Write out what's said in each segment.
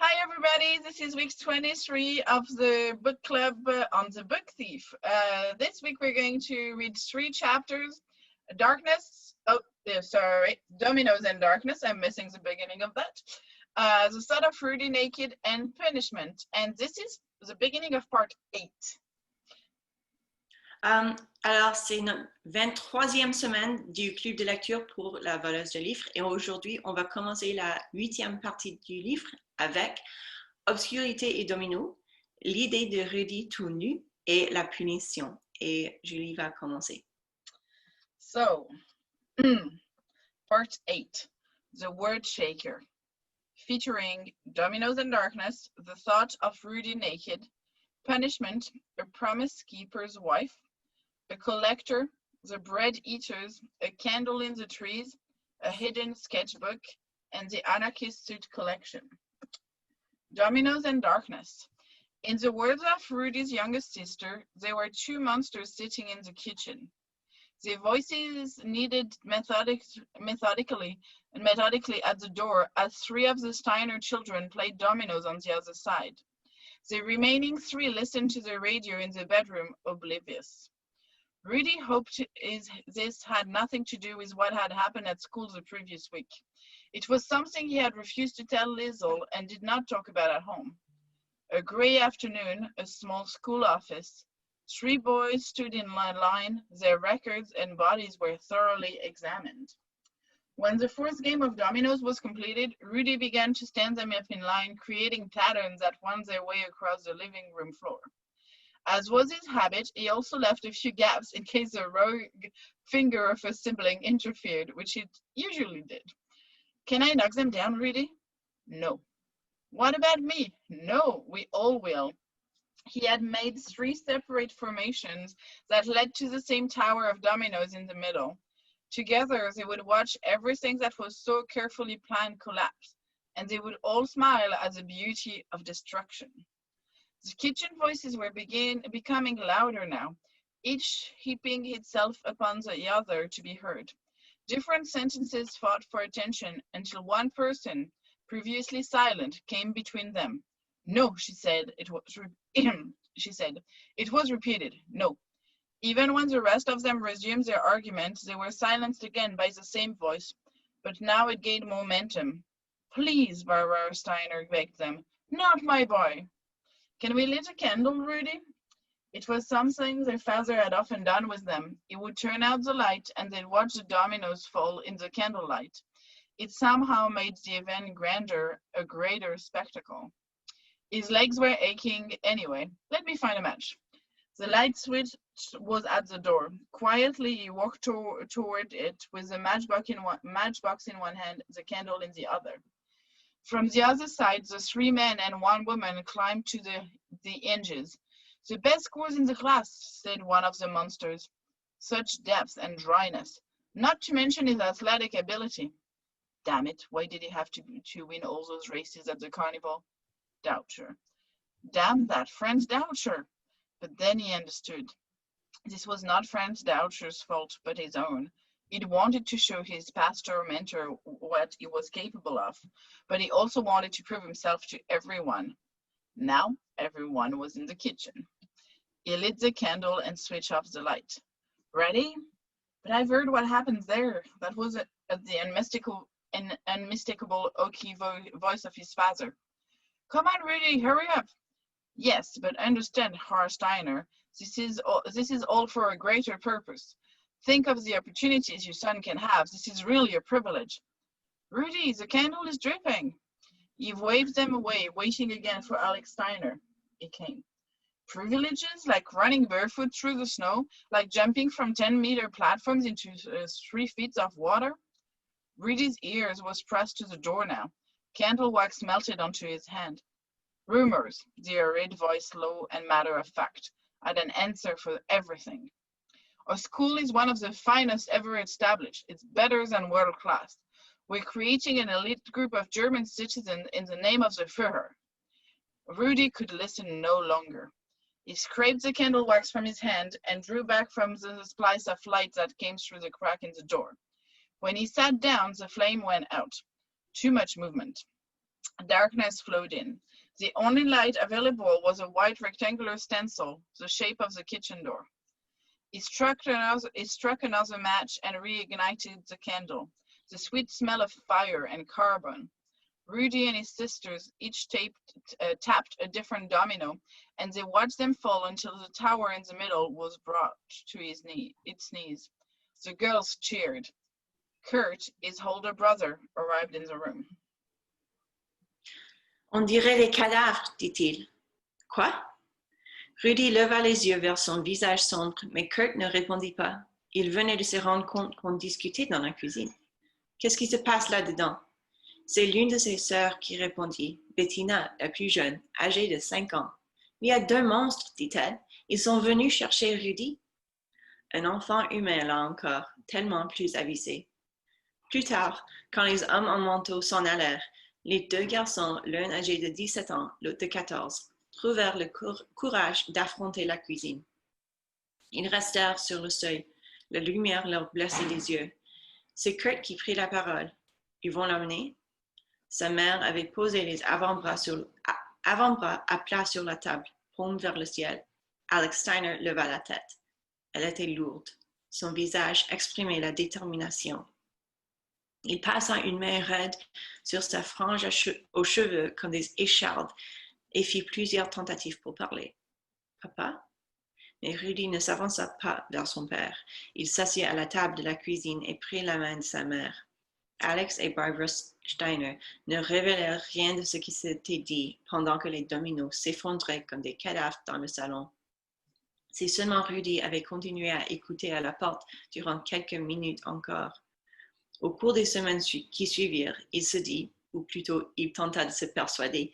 Hi everybody, this is week 23 of the book club on the book thief. This week we're going to read 3 chapters, Dominos and Darkness, I'm missing the beginning of that, the thought of Rudy naked and punishment, and this is the beginning of part 8. Alors, c'est notre 23e semaine du club de lecture pour la voleuse de livres et aujourd'hui, on va commencer la 8e partie du livre avec Obscurité et dominos, l'idée de Rudy tout nu et la punition. Et Julie va commencer. So, part 8, The Word Shaker, featuring Dominos and Darkness, the thought of Rudy naked, punishment, a promise keeper's wife, a collector, the bread eaters, a candle in the trees, a hidden sketchbook, and the anarchist suit collection. Dominos and Darkness. In the words of Rudy's youngest sister, there were 2 monsters sitting in the kitchen. Their voices needed methodically at the door as 3 of the Steiner children played dominoes on the other side. The remaining 3 listened to the radio in the bedroom, oblivious. Rudy hoped this had nothing to do with what had happened at school the previous week. It was something he had refused to tell Lizzle and did not talk about at home. A gray afternoon, a small school office. 3 boys stood in line, their records and bodies were thoroughly examined. When the 4th game of dominoes was completed, Rudy began to stand them up in line, creating patterns that wound their way across the living room floor. As was his habit, he also left a few gaps in case the rogue finger of a sibling interfered, which it usually did. Can I knock them down, Rudy? No. What about me? No, we all will. He had made 3 separate formations that led to the same tower of dominoes in the middle. Together, they would watch everything that was so carefully planned collapse, and they would all smile at the beauty of destruction. The kitchen voices were becoming louder now, each heaping itself upon the other to be heard. Different sentences fought for attention until one person, previously silent, came between them. No, she said. It was repeated. No. Even when the rest of them resumed their argument, they were silenced again by the same voice, but now it gained momentum. Please, Barbara Steiner begged them. Not my boy. Can we lit a candle, Rudy? It was something their father had often done with them. He would turn out the light and they'd watch the dominoes fall in the candlelight. It somehow made the event grander, a greater spectacle. His legs were aching anyway. Let me find a match. The light switch was at the door. Quietly, he walked toward it with the matchbox in one hand, the candle in the other. From the other side, the 3 men and 1 woman climbed to the hinges. The best scores in the class, said one of the monsters. Such depth and dryness, not to mention his athletic ability. Damn it, why did he have to win all those races at the carnival? Doucher. Damn that Franz Doucher. But then he understood. This was not Franz Doucher's fault, but his own. He'd wanted to show his pastor or mentor what he was capable of, but he also wanted to prove himself to everyone. Now, everyone was in the kitchen. He lit the candle and switched off the light. Ready? But I've heard what happened there. That was the unmistakable oaky voice of his father. Come on, Rudy, hurry up. Yes, but understand, Herr Steiner, this is all for a greater purpose. Think of the opportunities your son can have. This is really a privilege. Rudy, the candle is dripping. He waved them away, waiting again for Alex Steiner. He came. Privileges like running barefoot through the snow, like jumping from 10-meter platforms into 3 feet of water? Rudy's ears was pressed to the door now. Candle wax melted onto his hand. Rumors, the arid voice low and matter-of-fact, had an answer for everything. Our school is one of the finest ever established. It's better than world class. We're creating an elite group of German citizens in the name of the Führer. Rudy could listen no longer. He scraped the candle wax from his hand and drew back from the splice of light that came through the crack in the door. When he sat down, the flame went out. Too much movement. Darkness flowed in. The only light available was a white rectangular stencil, the shape of the kitchen door. He struck another match and reignited the candle. The sweet smell of fire and carbon. Rudy and his sisters each tapped a different domino, and they watched them fall until the tower in the middle was brought to its knees. The girls cheered. Kurt, his older brother, arrived in the room. On dirait des cadavres, dit-il. Quoi? Rudy leva les yeux vers son visage sombre, mais Kurt ne répondit pas. Il venait de se rendre compte qu'on discutait dans la cuisine. Qu'est-ce qui se passe là-dedans? C'est l'une de ses sœurs qui répondit, Bettina, la plus jeune, âgée de 5 ans. Il y a 2 monstres, dit-elle. Ils sont venus chercher Rudy. Un enfant humain, là encore, tellement plus avisé. Plus tard, quand les hommes en manteau s'en allèrent, les 2 garçons, l'un âgé de 17 ans, l'autre de 14, trouvèrent le courage d'affronter la cuisine. Ils restèrent sur le seuil. La lumière leur blessait les yeux. C'est Kurt qui prit la parole. Ils vont l'emmener? Sa mère avait posé les avant-bras à plat sur la table, paume vers le ciel. Alex Steiner leva la tête. Elle était lourde. Son visage exprimait la détermination. Il passa une main raide sur sa frange aux cheveux comme des échardes et fit plusieurs tentatives pour parler. « Papa ?» Mais Rudy ne s'avança pas vers son père. Il s'assit à la table de la cuisine et prit la main de sa mère. Alex et Barbara Steiner ne révélèrent rien de ce qui s'était dit pendant que les dominos s'effondraient comme des cadavres dans le salon. C'est seulement Rudy avait continué à écouter à la porte durant quelques minutes encore. Au cours des semaines qui suivirent, il se dit, ou plutôt il tenta de se persuader,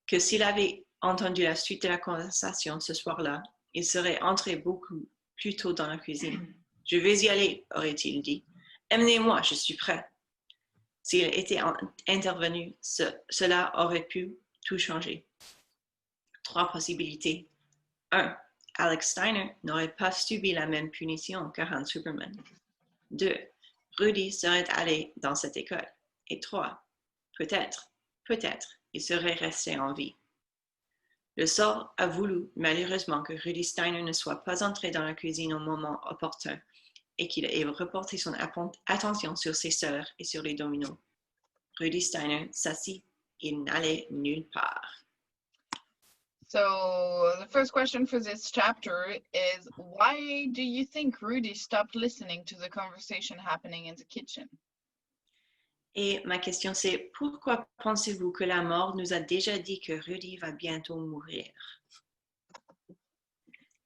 que s'il avait entendu la suite de la conversation ce soir-là, il serait entré beaucoup plus tôt dans la cuisine. « Je vais y aller, » aurait-il dit. « Emmenez-moi, je suis prêt. » S'il était intervenu, cela aurait pu tout changer. 3 possibilités. 1. Alex Steiner n'aurait pas subi la même punition que Hans Hubermann. 2. Rudy serait allé dans cette école. Et 3. Peut-être, il serait resté en vie. Le sort a voulu, malheureusement, que Rudy Steiner ne soit pas entré dans la cuisine au moment opportun et qu'il ait reporté son attention sur ses sœurs et sur les dominos. Rudy Steiner s'assit, il n'allait nulle part. So the first question for this chapter is, why do you think Rudy stopped listening to the conversation happening in the kitchen? Et ma question c'est, pourquoi pensez-vous que la mort nous a déjà dit que Rudy va bientôt mourir?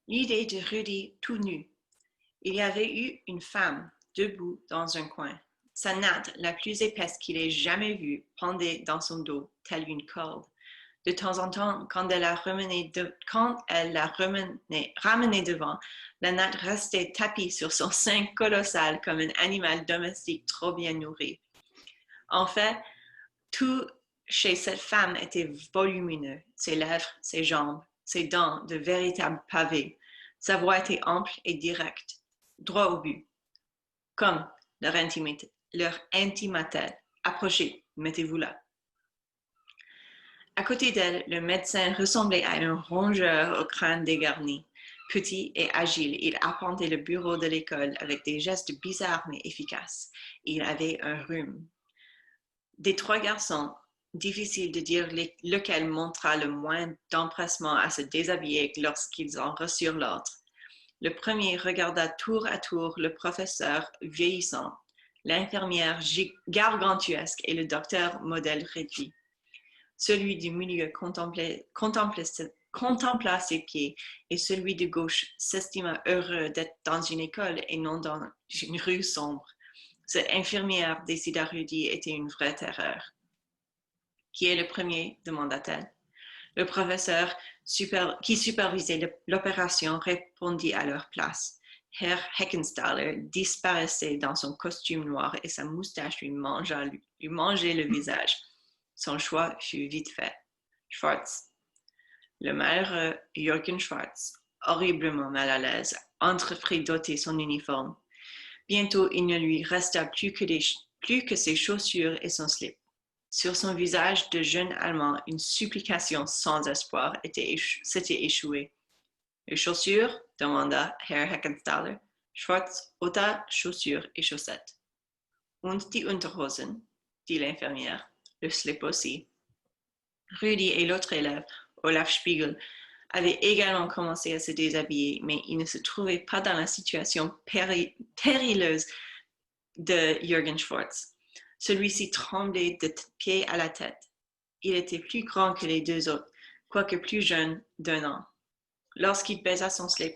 L'idée de Rudy tout nu. Il y avait eu une femme debout dans un coin. Sa natte, la plus épaisse qu'il ait jamais vue, pendait dans son dos, telle une corde. De temps en temps, quand elle la ramenait devant, la natte restait tapie sur son sein colossal comme un animal domestique trop bien nourri. En fait, tout chez cette femme était volumineux. Ses lèvres, ses jambes, ses dents de véritables pavés. Sa voix était ample et directe, droit au but. Comme leur intimatait. Approchez, mettez-vous là. À côté d'elle, le médecin ressemblait à un rongeur au crâne dégarni. Petit et agile, il arpentait le bureau de l'école avec des gestes bizarres mais efficaces. Il avait un rhume. Des 3 garçons, difficile de dire lequel montra le moins d'empressement à se déshabiller lorsqu'ils en reçurent l'ordre. Le premier regarda tour à tour le professeur vieillissant, l'infirmière gargantuesque et le docteur modèle réduit. Celui du milieu contempla ses pieds et celui de gauche s'estima heureux d'être dans une école et non dans une rue sombre. Cette infirmière, décida Rudy, était une vraie terreur. « Qui est le premier ?» demanda-t-elle. Le professeur qui supervisait l'opération répondit à leur place. Herr Heckenstaller disparaissait dans son costume noir et sa moustache lui mangeait le visage. Son choix fut vite fait. Schwartz. Le malheureux Jürgen Schwartz, horriblement mal à l'aise, entreprit d'ôter son uniforme. Bientôt, il ne lui resta plus que ses chaussures et son slip. Sur son visage de jeune Allemand, une supplication sans espoir s'était échouée. Les chaussures, demanda Herr Heckenstaller. Schwarz ôta chaussures et chaussettes. Und die Unterhosen, dit l'infirmière. Le slip aussi. Rudy et l'autre élève, Olaf Spiegel, avaient également commencé à se déshabiller, mais ils ne se trouvaient pas dans la situation périlleuse de Jürgen Schwarz. Celui-ci tremblait de pied à la tête. Il était plus grand que les deux autres, quoique plus jeune d'1 an. Lorsqu'il baisa son slip,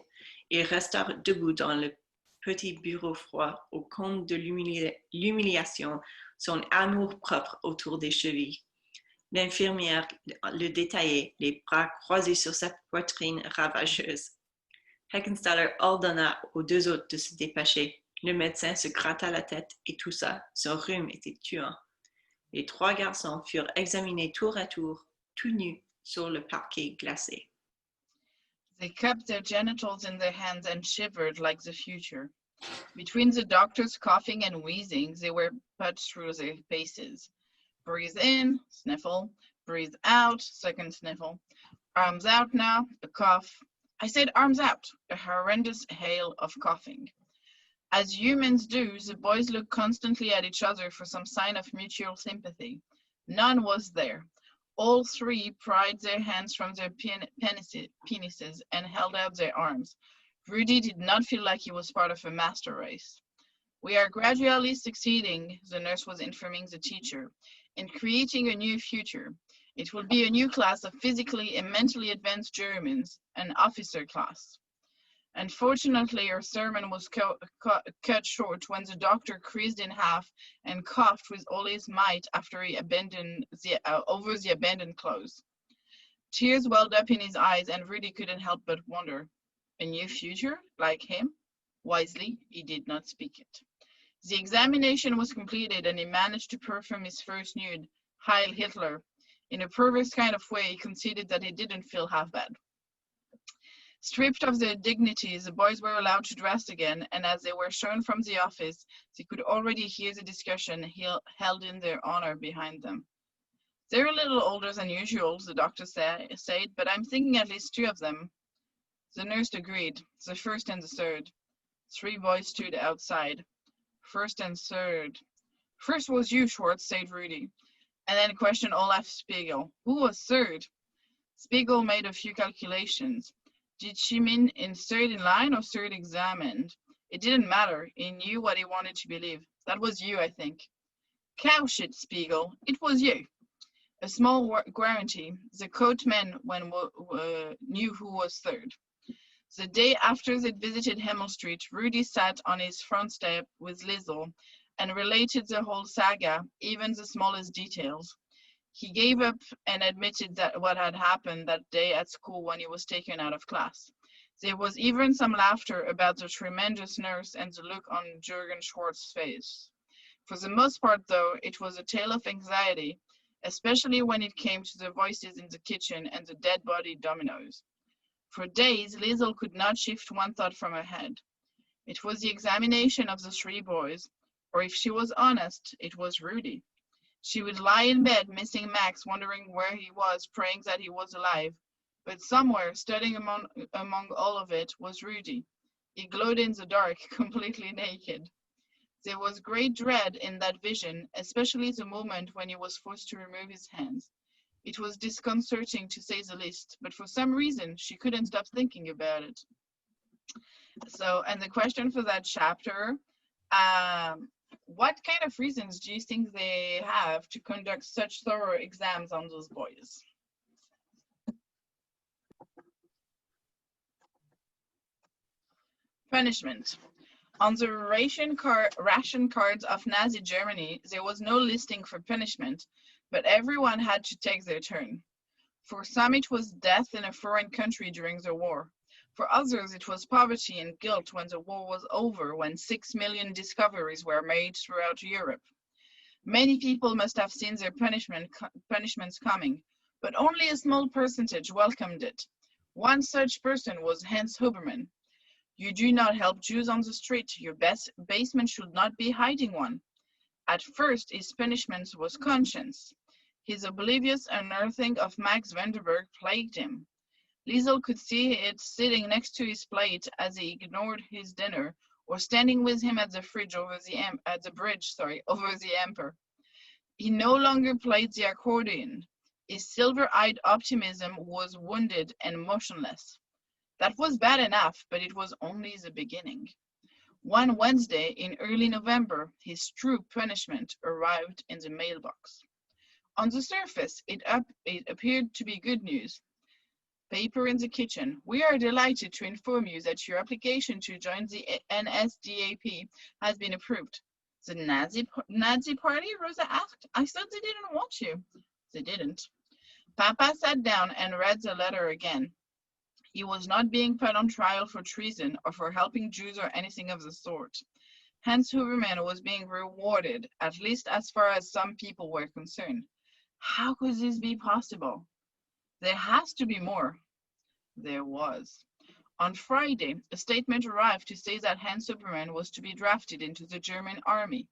il resta debout dans le petit bureau froid, au comble de l'humiliation, son amour-propre autour des chevilles. L'infirmière le détaillait, les bras croisés sur sa poitrine ravageuse. Heckenstaller ordonna aux deux autres de se dépêcher. Le médecin se gratta la tête et toussa. Son rhume était tuant. Les 3 garçons furent examinés tour à tour, tout nus, sur le parquet glacé. They kept their genitals in their hands and shivered like the future. Between the doctor's coughing and wheezing, they were put through their paces. Breathe in, sniffle. Breathe out, second sniffle. Arms out now, a cough. I said arms out, a horrendous hail of coughing. As humans do, the boys looked constantly at each other for some sign of mutual sympathy. None was there. All 3 pried their hands from their penises and held out their arms. Rudy did not feel like he was part of a master race. We are gradually succeeding, the nurse was informing the teacher, in creating a new future. It will be a new class of physically and mentally advanced Germans, an officer class. Unfortunately, her sermon was cut short when the doctor creased in half and coughed with all his might after he over the abandoned clothes. Tears welled up in his eyes, and Rudy couldn't help but wonder, a new future, like him? Wisely, he did not speak it. The examination was completed, and he managed to perform his first nude, Heil Hitler. In a perverse kind of way, he conceded that he didn't feel half bad. Stripped of their dignities, the boys were allowed to dress again, and as they were shown from the office, they could already hear the discussion held in their honor behind them. They're a little older than usual, the doctor said, but I'm thinking at least 2 of them. The nurse agreed, the first and the third. 3 boys stood outside. First and third. First was you, Schwartz, said Rudy, and then questioned Olaf Spiegel. Who was third? Spiegel made a few calculations. Did she mean in third in line or third examined? It didn't matter. He knew what he wanted to believe. That was you, I think. Cow shit, Spiegel. It was you. A small guarantee. The coachman knew who was third. The day after they'd visited Hemel Street, Rudy sat on his front step with Liesl and related the whole saga, even the smallest details. He gave up and admitted that what had happened that day at school when he was taken out of class. There was even some laughter about the tremendous nurse and the look on Jürgen Schwartz's face. For the most part, though, it was a tale of anxiety, especially when it came to the voices in the kitchen and the dead body dominos. For days, Liesl could not shift one thought from her head. It was the examination of the 3 boys, or if she was honest, it was Rudy. She would lie in bed, missing Max, wondering where he was, praying that he was alive. But somewhere, studying among all of it, was Rudy. He glowed in the dark, completely naked. There was great dread in that vision, especially the moment when he was forced to remove his hands. It was disconcerting, to say the least, but for some reason, she couldn't stop thinking about it. So, and the question for that chapter, what kind of reasons do you think they have to conduct such thorough exams on those boys? Punishment. On the ration cards of Nazi Germany, there was no listing for punishment, but everyone had to take their turn. For some, it was death in a foreign country during the war. For others, it was poverty and guilt when the war was over, when 6 million discoveries were made throughout Europe. Many people must have seen their punishments coming, but only a small percentage welcomed it. One such person was Hans Hubermann. You do not help Jews on the street. Your basement should not be hiding one. At first, his punishment was conscience. His oblivious unearthing of Max Vanderberg plagued him. Liesel could see it sitting next to his plate as he ignored his dinner, or standing with him at the bridge over the Amper. He no longer played the accordion. His silver-eyed optimism was wounded and motionless. That was bad enough, but it was only the beginning. One Wednesday in early November, his true punishment arrived in the mailbox. On the surface, it appeared to be good news. Paper in the kitchen. We are delighted to inform you that your application to join the NSDAP has been approved. The Nazi party? Rosa asked. I thought they didn't want you. They didn't. Papa sat down and read the letter again. He was not being put on trial for treason or for helping Jews or anything of the sort. Hans Hubermann was being rewarded, at least as far as some people were concerned. How could this be possible? There has to be more. There was. On Friday, a statement arrived to say that Hans Hubermann was to be drafted into the German army.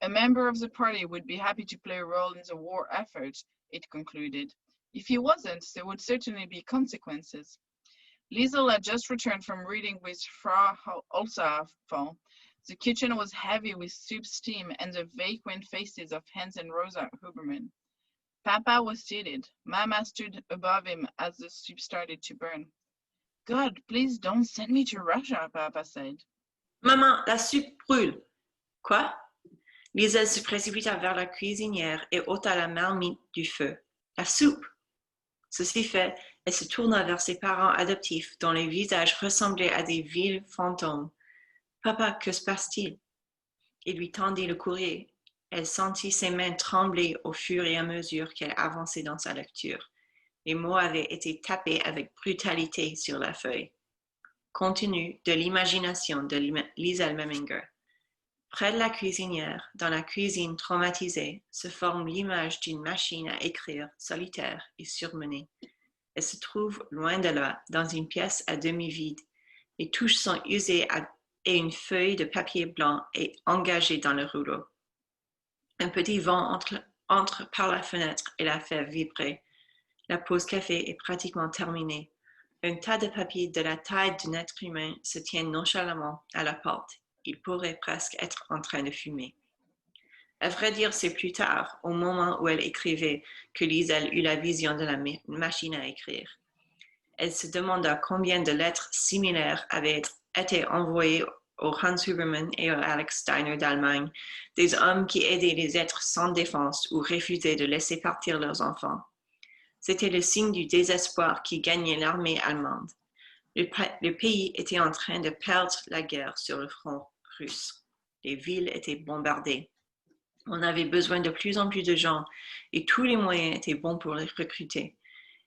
A member of the party would be happy to play a role in the war effort, it concluded. If he wasn't, there would certainly be consequences. Liesel had just returned from reading with Frau Olsafon. The kitchen was heavy with soup steam and the vacant faces of Hans and Rosa Hubermann. Papa was seated. Mama stood above him as the soup started to burn. God, please don't send me to Russia, Papa said. Maman, la soupe brûle. Quoi? Liesel se précipita vers la cuisinière et ôta la marmite du feu. La soupe! Ceci fait, elle se tourna vers ses parents adoptifs dont les visages ressemblaient à des villes fantômes. Papa, que se passe-t-il? Il lui tendit le courrier. Elle sentit ses mains trembler au fur et à mesure qu'elle avançait dans sa lecture. Les mots avaient été tapés avec brutalité sur la feuille. Contenu de l'imagination de Liesel Memminger. Près de la cuisinière, dans la cuisine traumatisée, se forme l'image d'une machine à écrire solitaire et surmenée. Elle se trouve loin de là, dans une pièce à demi vide. Les touches sont usées et une feuille de papier blanc est engagée dans le rouleau. Un petit vent entre par la fenêtre et la fait vibrer. La pause café est pratiquement terminée. Un tas de papier de la taille d'un être humain se tient nonchalamment à la porte. Il pourrait presque être en train de fumer. À vrai dire, c'est plus tard, au moment où elle écrivait, que Liesel eut la vision de la machine à écrire. Elle se demanda combien de lettres similaires avaient été envoyées au Hans Hubermann et au Alex Steiner d'Allemagne, des hommes qui aidaient les êtres sans défense ou refusaient de laisser partir leurs enfants. C'était le signe du désespoir qui gagnait l'armée allemande. Le pays était en train de perdre la guerre sur le front russe. Les villes étaient bombardées. On avait besoin de plus en plus de gens et tous les moyens étaient bons pour les recruter.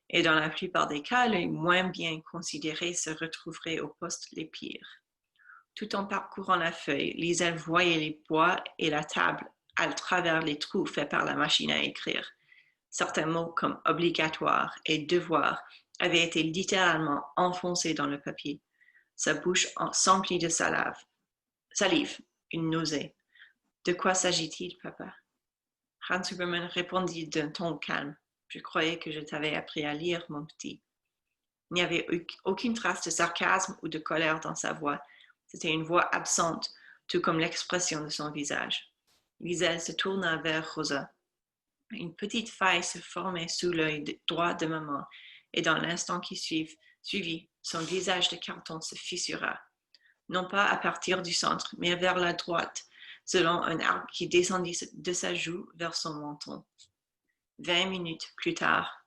Et dans la plupart des cas, les moins bien considérés se retrouveraient aux postes les pires. Tout en parcourant la feuille, Liesel voyait les bois et la table à travers les trous faits par la machine à écrire. Certains mots comme obligatoire et devoir avaient été littéralement enfoncés dans le papier. Sa bouche s'emplit de salive, une nausée. De quoi s'agit-il, papa? Hans Hubermann répondit d'un ton calme. Je croyais que je t'avais appris à lire, mon petit. Il n'y avait aucune trace de sarcasme ou de colère dans sa voix. C'était une voix absente, tout comme l'expression de son visage. Liesel se tourna vers Rosa. Une petite faille se formait sous l'œil droit de maman, et dans l'instant qui suivit, son visage de carton se fissura. Non pas à partir du centre, mais vers la droite, selon un arc qui descendit de sa joue vers son menton. 20 minutes plus tard,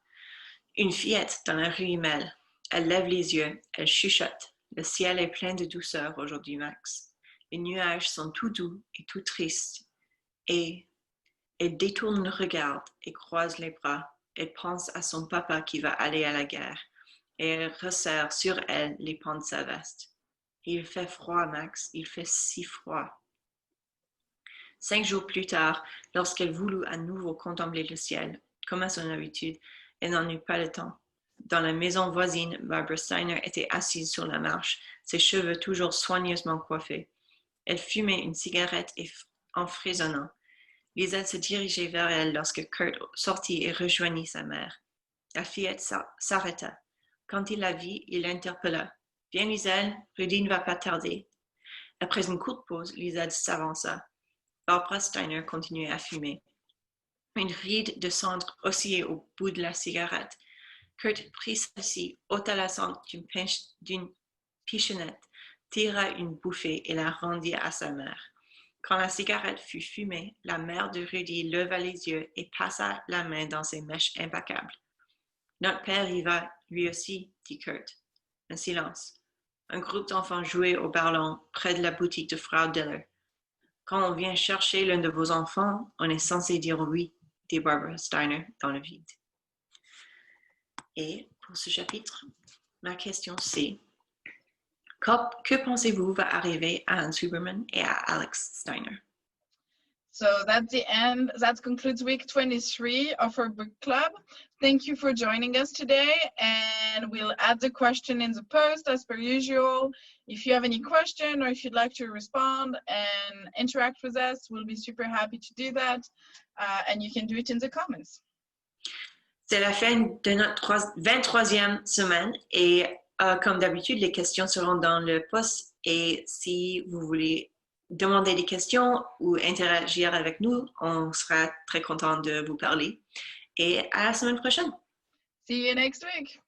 une fillette dans la rue Himmel. Elle lève les yeux, elle chuchote. Le ciel est plein de douceur aujourd'hui, Max. Les nuages sont tout doux et tout tristes. Et elle détourne le regard et croise les bras. Elle pense à son papa qui va aller à la guerre. Et elle resserre sur elle les pans de sa veste. Il fait froid, Max, il fait si froid. 5 jours plus tard, lorsqu'elle voulut à nouveau contempler le ciel, comme à son habitude, elle n'en eut pas le temps. Dans la maison voisine, Barbara Steiner était assise sur la marche, ses cheveux toujours soigneusement coiffés. Elle fumait une cigarette en frissonnant. Lisa se dirigeait vers elle lorsque Kurt sortit et rejoignit sa mère. La fillette s'arrêta. Quand il la vit, il l'interpella. « Viens, Liselle, Rudy ne va pas tarder. » Après une courte pause, Lisa s'avança. Barbara Steiner continuait à fumer. Une ride de cendre oscillait au bout de la cigarette. Kurt prit celle-ci, ôta la cendre d'une pichonnette, tira une bouffée et la rendit à sa mère. Quand la cigarette fut fumée, la mère de Rudy leva les yeux et passa la main dans ses mèches impeccables. « Notre père y va, lui aussi, » dit Kurt. Un silence. Un groupe d'enfants jouait au ballon près de la boutique de Frau Diller. « Quand on vient chercher l'un de vos enfants, on est censé dire oui, » dit Barbara Steiner dans le vide. Et pour ce chapitre, ma question c'est: que pensez-vous va arriver à Hans Hubermann et à Alex Steiner? So that's the end. That concludes week 23 of our book club. Thank you for joining us today, and we'll add the question in the post as per usual. If you have any question or if you'd like to respond and interact with us, we'll be super happy to do that, and you can do it in the comments. C'est la fin de notre 23e semaine et comme d'habitude, les questions seront dans le post et si vous voulez demander des questions ou interagir avec nous, on sera très content de vous parler. Et à la semaine prochaine. See you next week.